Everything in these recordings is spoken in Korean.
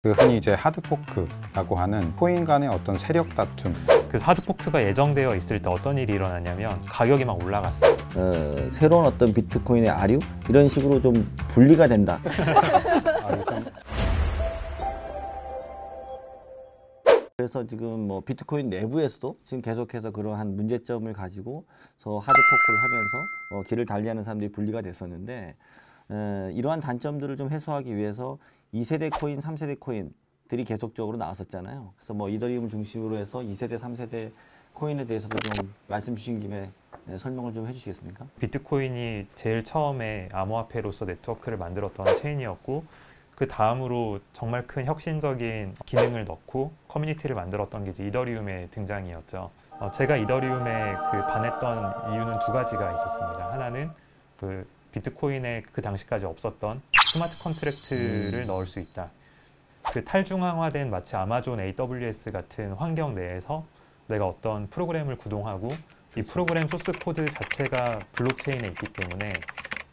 그 흔히 이제 하드포크라고 하는 코인 간의 어떤 세력 다툼. 그 하드포크가 예정되어 있을 때 어떤 일이 일어났냐면 가격이 막 올라갔어요. 새로운 어떤 비트코인의 아류? 이런 식으로 좀 분리가 된다. 그래서 지금 뭐 비트코인 내부에서도 지금 계속해서 그러한 문제점을 가지고서 하드포크를 하면서 길을 달리하는 사람들이 분리가 됐었는데 이러한 단점들을 좀 해소하기 위해서 2세대 코인, 3세대 코인들이 계속적으로 나왔었잖아요. 그래서 뭐 이더리움을 중심으로 해서 2세대, 3세대 코인에 대해서도 좀 말씀 주신 김에 설명을 좀 해주시겠습니까? 비트코인이 제일 처음에 암호화폐로서 네트워크를 만들었던 체인이었고 그 다음으로 정말 큰 혁신적인 기능을 넣고 커뮤니티를 만들었던 게 이제 이더리움의 등장이었죠. 제가 이더리움에 반했던 이유는 두 가지가 있었습니다. 하나는 그 비트코인에 그 당시까지 없었던 스마트 컨트랙트를 넣을 수 있다. 그 탈중앙화된 마치 아마존 AWS 같은 환경 내에서 내가 어떤 프로그램을 구동하고 이 프로그램 소스 코드 자체가 블록체인에 있기 때문에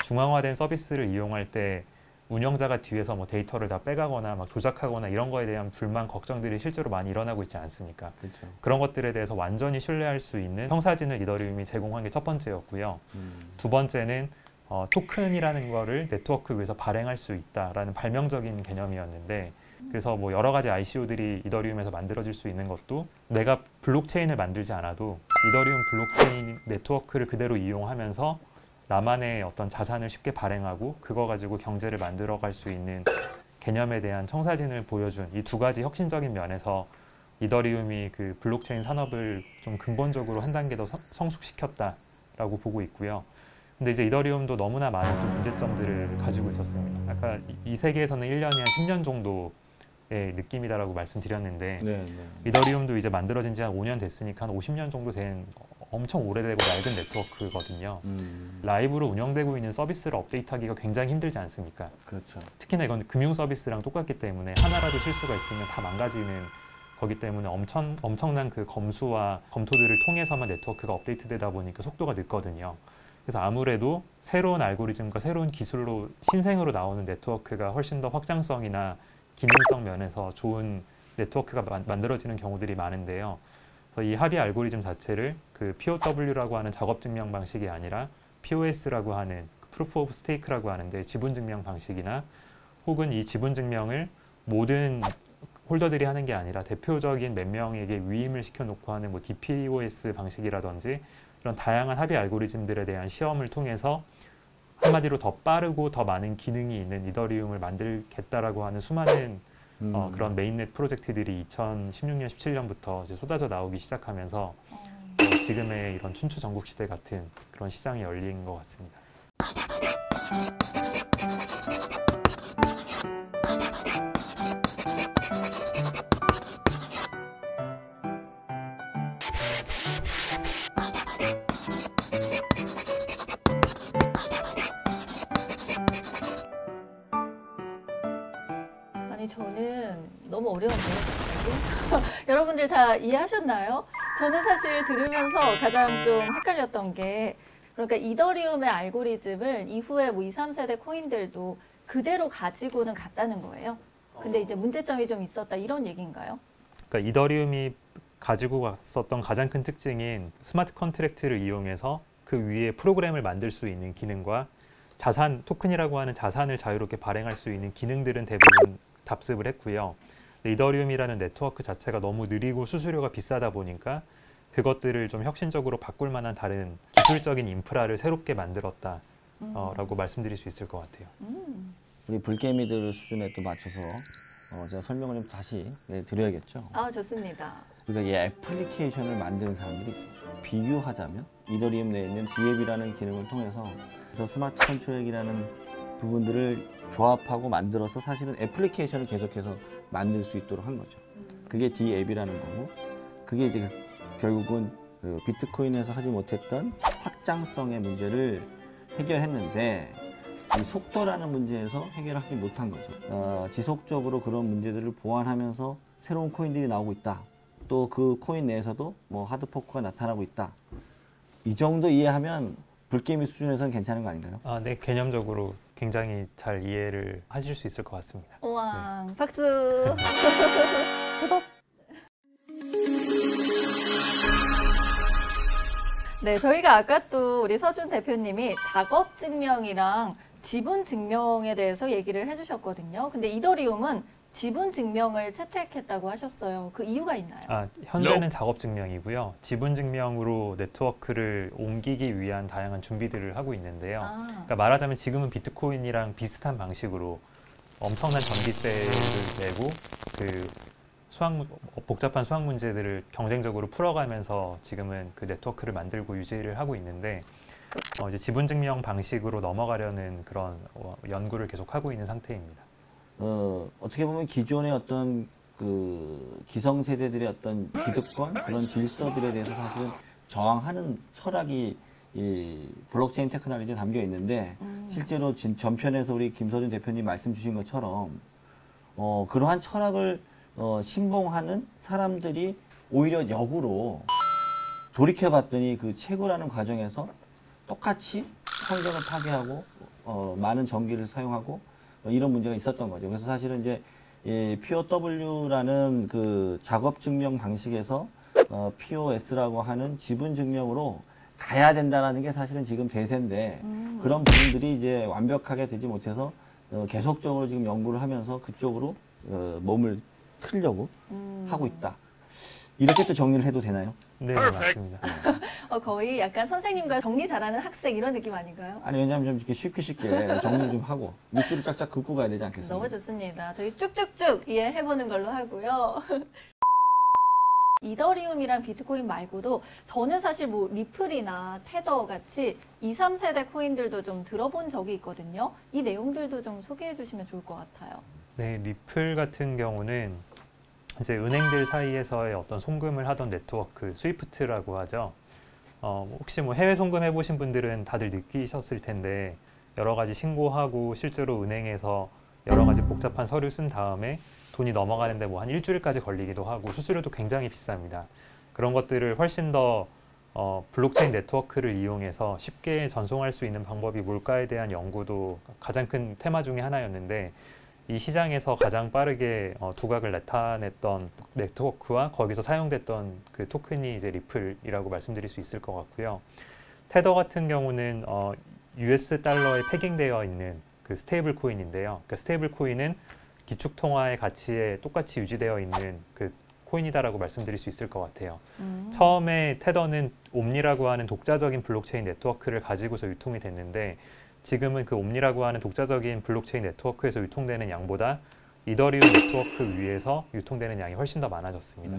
중앙화된 서비스를 이용할 때 운영자가 뒤에서 뭐 데이터를 다 빼가거나 막 조작하거나 이런 거에 대한 불만, 걱정들이 실제로 많이 일어나고 있지 않습니까? 그렇죠. 그런 것들에 대해서 완전히 신뢰할 수 있는 청사진을 이더리움이 제공한 게 첫 번째였고요. 두 번째는 토큰이라는 거를 네트워크 위에서 발행할 수 있다라는 발명적인 개념이었는데 그래서 뭐 여러 가지 ICO들이 이더리움에서 만들어질 수 있는 것도 내가 블록체인을 만들지 않아도 이더리움 블록체인 네트워크를 그대로 이용하면서 나만의 어떤 자산을 쉽게 발행하고 그거 가지고 경제를 만들어갈 수 있는 개념에 대한 청사진을 보여준 이 두 가지 혁신적인 면에서 이더리움이 그 블록체인 산업을 좀 근본적으로 한 단계 더 성숙시켰다라고 보고 있고요. 근데 이제 이더리움도 너무나 많은 또 문제점들을 가지고 있었습니다. 아까 이 세계에서는 1년이 한 10년 정도의 느낌이다라고 말씀드렸는데 이더리움도 이제 만들어진 지 한 5년 됐으니까 한 50년 정도 된 엄청 오래되고 낡은 네트워크거든요. 라이브로 운영되고 있는 서비스를 업데이트하기가 굉장히 힘들지 않습니까? 그렇죠. 특히나 이건 금융 서비스랑 똑같기 때문에 하나라도 실수가 있으면 다 망가지는 거기 때문에 엄청난 그 검수와 검토들을 통해서만 네트워크가 업데이트되다 보니까 속도가 늦거든요. 그래서 아무래도 새로운 알고리즘과 새로운 기술로 신생으로 나오는 네트워크가 훨씬 더 확장성이나 기능성 면에서 좋은 네트워크가 만들어지는 경우들이 많은데요. 그래서 이 합의 알고리즘 자체를 그 POW라고 하는 작업 증명 방식이 아니라 POS라고 하는 Proof of Stake라고 하는데 지분 증명 방식이나 혹은 이 지분 증명을 모든 홀더들이 하는 게 아니라 대표적인 몇 명에게 위임을 시켜놓고 하는 뭐 DPoS 방식이라든지 이런 다양한 합의 알고리즘들에 대한 시험을 통해서 한마디로 더 빠르고 더 많은 기능이 있는 이더리움을 만들겠다라고 하는 수많은 그런 메인넷 프로젝트들이 2016년, 17년부터 이제 쏟아져 나오기 시작하면서 지금의 이런 춘추 전국 시대 같은 그런 시장이 열린 것 같습니다. 아니 저는 너무 어려운데요, 갑자기? 여러분들 다 이해하셨나요? 저는 사실 들으면서 가장 좀 헷갈렸던 게 그러니까 이더리움의 알고리즘을 이후에 뭐 2, 3세대 코인들도 그대로 가지고는 갔다는 거예요. 근데 이제 문제점이 좀 있었다 이런 얘기인가요? 그러니까 이더리움이 가지고 갔었던 가장 큰 특징인 스마트 컨트랙트를 이용해서 그 위에 프로그램을 만들 수 있는 기능과 자산, 토큰이라고 하는 자산을 자유롭게 발행할 수 있는 기능들은 대부분 답습을 했고요. 이더리움이라는 네트워크 자체가 너무 느리고 수수료가 비싸다 보니까 그것들을 좀 혁신적으로 바꿀 만한 다른 기술적인 인프라를 새롭게 만들었다라고 말씀드릴 수 있을 것 같아요. 우리 불개미들 수준에 또 맞춰서 제가 설명을 좀 다시 드려야겠죠. 아, 좋습니다. 그러니까 이 애플리케이션을 만드는 사람들이 있습니다. 비교하자면 이더리움 내에 있는 D앱이라는 기능을 통해서 그래서 스마트 컨트랙이라는 부분들을 조합하고 만들어서 사실은 애플리케이션을 계속해서 만들 수 있도록 한 거죠. 그게 D앱이라는 거고 그게 이제 결국은 그 비트코인에서 하지 못했던 확장성의 문제를 해결했는데 이 속도라는 문제에서 해결하지 못한 거죠. 지속적으로 그런 문제들을 보완하면서 새로운 코인들이 나오고 있다. 또 그 코인 내에서도 뭐 하드포크가 나타나고 있다. 이 정도 이해하면 불게임이 수준에서는 괜찮은 거 아닌가요? 네, 개념적으로 굉장히 잘 이해를 하실 수 있을 것 같습니다. 우와, 박수. 네, 저희가 아까 또 우리 서준 대표님이 작업 증명이랑 지분 증명에 대해서 얘기를 해주셨거든요. 근데 이더리움은 지분 증명을 채택했다고 하셨어요. 그 이유가 있나요? 현재는 작업 증명이고요. 지분 증명으로 네트워크를 옮기기 위한 다양한 준비들을 하고 있는데요. 그러니까 말하자면 지금은 비트코인이랑 비슷한 방식으로 엄청난 전기세를 내고 그 복잡한 수학 문제들을 경쟁적으로 풀어가면서 지금은 그 네트워크를 만들고 유지를 하고 있는데 이제 지분 증명 방식으로 넘어가려는 그런 연구를 계속하고 있는 상태입니다. 어떻게 보면 기존의 어떤 그 기성세대들의 어떤 기득권 그런 질서들에 대해서 사실은 저항하는 철학이 이 블록체인 테크놀로지에 담겨 있는데 실제로 전편에서 우리 김서준 대표님 말씀 주신 것처럼 그러한 철학을 신봉하는 사람들이 오히려 역으로 돌이켜봤더니 그 채굴하는 과정에서 똑같이 환경을 파괴하고 많은 전기를 사용하고 이런 문제가 있었던 거죠. 그래서 사실은 이제 POW라는 그 작업 증명 방식에서 POS라고 하는 지분 증명으로 가야 된다는 게 사실은 지금 대세인데 그런 부분들이 이제 완벽하게 되지 못해서 계속적으로 지금 연구를 하면서 그쪽으로 몸을 틀려고 하고 있다. 이렇게 또 정리를 해도 되나요? 네, 맞습니다. 거의 약간 선생님과 정리 잘하는 학생 이런 느낌 아닌가요? 아니 왜냐하면 좀 이렇게 쉽게 정리를 좀 하고 밑줄을 짝짝 긋고 가야 되지 않겠습니까? 너무 좋습니다. 저희 쭉쭉쭉 이해해보는 걸로 하고요. 이더리움이랑 비트코인 말고도 저는 사실 뭐 리플이나 테더 같이 2, 3세대 코인들도 좀 들어본 적이 있거든요. 이 내용들도 좀 소개해 주시면 좋을 것 같아요. 네, 리플 같은 경우는 이제 은행들 사이에서의 어떤 송금을 하던 네트워크, 스위프트라고 하죠. 혹시 뭐 해외 송금 해보신 분들은 다들 느끼셨을 텐데 여러 가지 신고하고 실제로 은행에서 여러 가지 복잡한 서류 쓴 다음에 돈이 넘어가는데 뭐 한 일주일까지 걸리기도 하고 수수료도 굉장히 비쌉니다. 그런 것들을 훨씬 더 블록체인 네트워크를 이용해서 쉽게 전송할 수 있는 방법이 뭘까에 대한 연구도 가장 큰 테마 중에 하나였는데 이 시장에서 가장 빠르게 두각을 나타냈던 네트워크와 거기서 사용됐던 그 토큰이 이제 리플이라고 말씀드릴 수 있을 것 같고요. 테더 같은 경우는 US 달러에 패깅되어 있는 그 스테이블 코인인데요. 그 스테이블 코인은 기축통화의 가치에 똑같이 유지되어 있는 그 코인이다라고 말씀드릴 수 있을 것 같아요. 처음에 테더는 옴니라고 하는 독자적인 블록체인 네트워크를 가지고서 유통이 됐는데 지금은 그 옴니라고 하는 독자적인 블록체인 네트워크에서 유통되는 양보다 이더리움 네트워크 위에서 유통되는 양이 훨씬 더 많아졌습니다.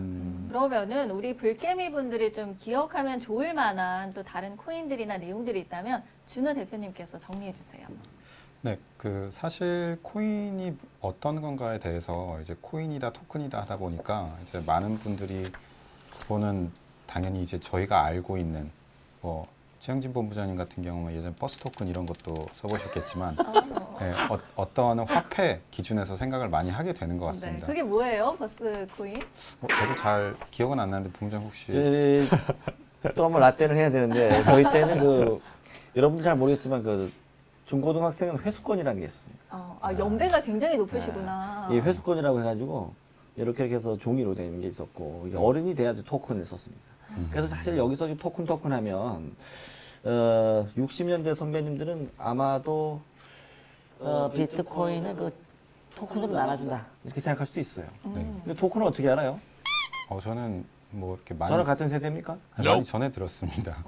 그러면은 우리 불개미 분들이 좀 기억하면 좋을 만한 또 다른 코인들이나 내용들이 있다면 준호 대표님께서 정리해 주세요. 네, 그 사실 코인이 어떤 건가에 대해서 이제 코인이다 토큰이다 하다 보니까 이제 많은 분들이 그거는 당연히 이제 저희가 알고 있는 뭐 최영진 본부장님 같은 경우는 예전 버스 토큰 이런 것도 써보셨겠지만 네, 어떤 화폐 기준에서 생각을 많이 하게 되는 것 같습니다. 네, 그게 뭐예요, 버스 코인? 저도 잘 기억은 안 나는데 본부장 혹시 또 한번 라떼를 해야 되는데 저희 때는 그 여러분들 잘 모르겠지만 그 중고등학생은 회수권이라는 게 있습니다. 연배가 굉장히 높으시구나. 이 회수권이라고 해가지고 이렇게 해서 종이로 된 게 있었고 이게 어른이 돼야 토큰을 썼습니다. 그래서 사실 여기서 토큰 하면 60년대 선배님들은 아마도 비트코인을 그 토큰으로 나눠준다 이렇게 생각할 수도 있어요. 근데 토큰을 어떻게 알아요? 저는 뭐 이렇게 많이 저랑 같은 세대입니까? 많이 전해 들었습니다.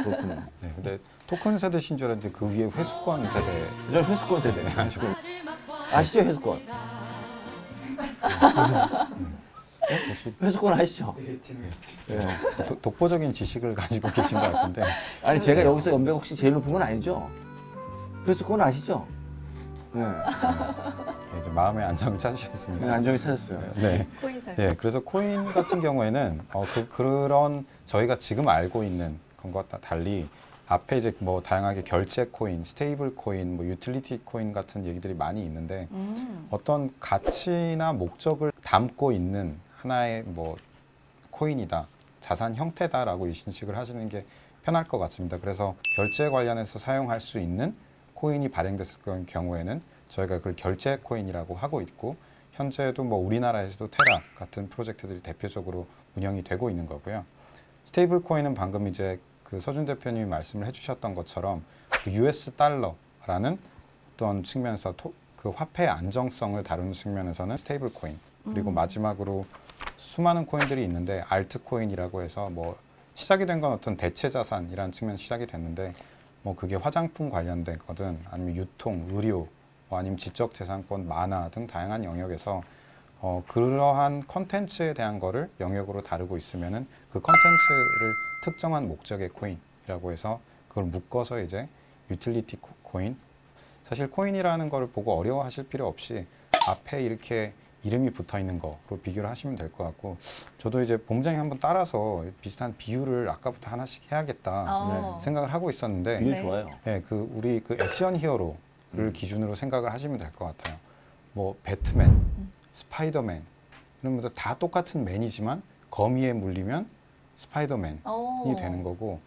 그렇군요. 네, 근데 토큰 세대신 줄 알았는데 그 위에 회수권 세대. 저 회수권 세대. 아시죠 회수권? 회수권 아시죠? 네. 독보적인 지식을 가지고 계신 것 같은데. 아니 제가 여기서 연배가 혹시 제일 높은 건 아니죠? 회수권 아시죠? 네. 이제 마음의 안정을 찾으셨습니다. 네, 안정이 찾았어요. 네. 코인사. 네, 그래서 코인 같은 경우에는 그런 저희가 지금 알고 있는 것과 달리 앞에 이제 뭐 다양하게 결제 코인, 스테이블 코인, 뭐 유틸리티 코인 같은 얘기들이 많이 있는데 어떤 가치나 목적을 담고 있는 하나의 뭐 코인이다, 자산 형태다라고 인식을 하시는 게 편할 것 같습니다. 그래서 결제 관련해서 사용할 수 있는 코인이 발행됐을 경우에는 저희가 그걸 결제 코인이라고 하고 있고 현재도 뭐 우리나라에서도 테라 같은 프로젝트들이 대표적으로 운영이 되고 있는 거고요. 스테이블 코인은 방금 이제 그 서준 대표님이 말씀을 해주셨던 것처럼 그 US 달러라는 어떤 측면에서 그 화폐의 안정성을 다루는 측면에서는 스테이블 코인 그리고 마지막으로 수많은 코인들이 있는데 알트 코인이라고 해서 뭐 시작이 된 건 어떤 대체 자산이라는 측면에서 시작이 됐는데 뭐 그게 화장품 관련된 거든 아니면 유통, 의료 뭐 아니면 지적재산권, 만화 등 다양한 영역에서 그러한 컨텐츠에 대한 거를 영역으로 다루고 있으면은 그 컨텐츠를 특정한 목적의 코인이라고 해서 그걸 묶어서 이제 유틸리티 코인. 사실 코인이라는 거를 보고 어려워하실 필요 없이 앞에 이렇게 이름이 붙어 있는 거로 비교를 하시면 될 것 같고 저도 이제 본부장님 한번 따라서 비슷한 비유를 아까부터 하나씩 해야겠다 생각을 하고 있었는데 비유 네. 좋아요. 네, 그 우리 그 액션 히어로를 기준으로 생각을 하시면 될 것 같아요. 뭐 배트맨, 스파이더맨 이런 것도 다 똑같은 맨이지만 거미에 물리면 스파이더맨이 되는 거고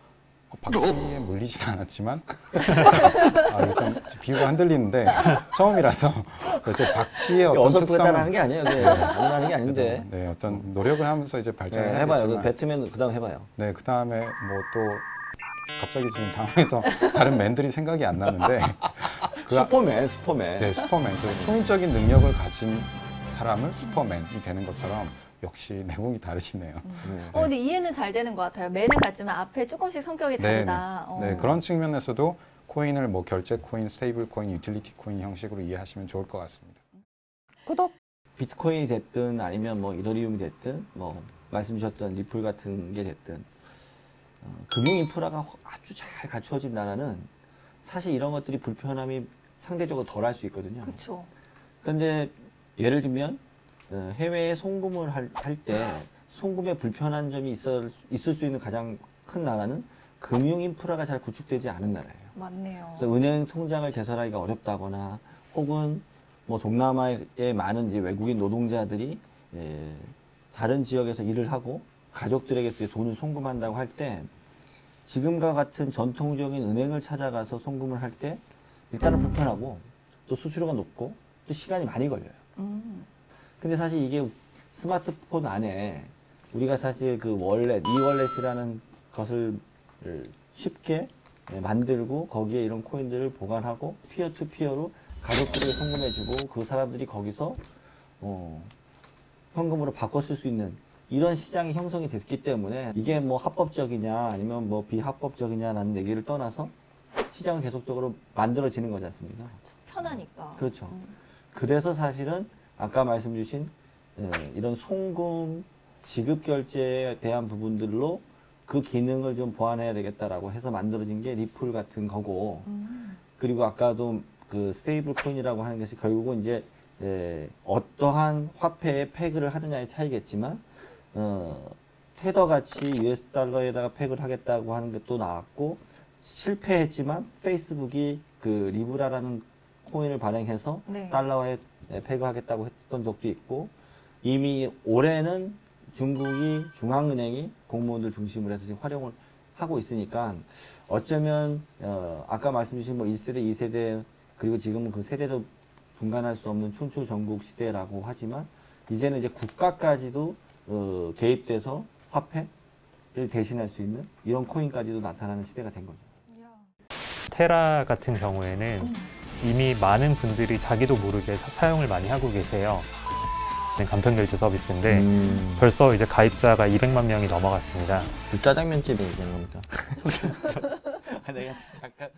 박쥐에 물리진 않았지만 이게 좀 비유가 흔들리는데 처음이라서 이제 박쥐의 어떤 어설프게 따라하는 특성을 게 아니에요. 그게 아무나 하는 게 아닌데. 네, 어떤 노력을 하면서 이제 네, 발전을 해봐요. 그 하겠지만 배트맨 그다음 해봐요. 네, 그 다음에 뭐 또 갑자기 지금 당황해서 다른 맨들이 생각이 안 나는데 슈퍼맨. 네, 슈퍼맨 그 초인적인 능력을 가진 사람을 슈퍼맨이 되는 것처럼 역시 내공이 다르시네요. 근데 이해는 잘 되는 것 같아요. 맨은 같지만 앞에 조금씩 성격이 다르다. 네, 그런 측면에서도 코인을 뭐 결제 코인, 스테이블 코인, 유틸리티 코인 형식으로 이해하시면 좋을 것 같습니다. 구독. 비트코인이 됐든 아니면 뭐 이더리움이 됐든 뭐 말씀 주셨던 리플 같은 게 됐든 금융 인프라가 아주 잘 갖추어진 나라는 사실 이런 것들이 불편함이 상대적으로 덜 할 수 있거든요. 그렇죠. 그런데 예를 들면 해외에 송금을 할 때 송금에 불편한 점이 있을 수 있는 가장 큰 나라는 금융 인프라가 잘 구축되지 않은 나라예요. 맞네요. 그래서 은행 통장을 개설하기가 어렵다거나 혹은 뭐 동남아에 많은 이제 외국인 노동자들이 다른 지역에서 일을 하고 가족들에게 돈을 송금한다고 할 때 지금과 같은 전통적인 은행을 찾아가서 송금을 할 때 일단은 불편하고 또 수수료가 높고 또 시간이 많이 걸려요. 근데 사실 이게 스마트폰 안에 우리가 사실 그 월렛, 이월렛이라는 것을 쉽게 만들고 거기에 이런 코인들을 보관하고 피어 투 피어로 가족들에게 송금해주고 그 사람들이 거기서 현금으로 바꿔 쓸 수 있는 이런 시장이 형성이 됐기 때문에 이게 뭐 합법적이냐 아니면 뭐 비합법적이냐라는 얘기를 떠나서 시장은 계속적으로 만들어지는 거지 않습니까? 편하니까. 그렇죠. 그래서 사실은 아까 말씀 주신 이런 송금, 지급 결제에 대한 부분들로 그 기능을 좀 보완해야 되겠다라고 해서 만들어진 게 리플 같은 거고 그리고 아까도 그 스테이블 코인이라고 하는 것이 결국은 이제 어떠한 화폐에 페그를 하느냐의 차이겠지만 테더 같이 US 달러에다가 페그를 하겠다고 하는 것도 나왔고 실패했지만 페이스북이 그 리브라라는 코인을 발행해서 네. 달러에 페그하겠다고 했던 적도 있고 이미 올해는 중국이 중앙은행이 공무원들 중심으로 해서 지금 활용을 하고 있으니까 어쩌면 아까 말씀 주신 뭐 1세대, 2세대 그리고 지금은 그 세대도 분간할 수 없는 춘추 전국 시대라고 하지만 이제는 이제 국가까지도 개입돼서 화폐를 대신할 수 있는 이런 코인까지도 나타나는 시대가 된 거죠. 테라 같은 경우에는 이미 많은 분들이 자기도 모르게 사용을 많이 하고 계세요. 간편결제 서비스인데 벌써 이제 가입자가 200만 명이 넘어갔습니다. 짜장면집에 얘기하는 겁니까? 내가 잠깐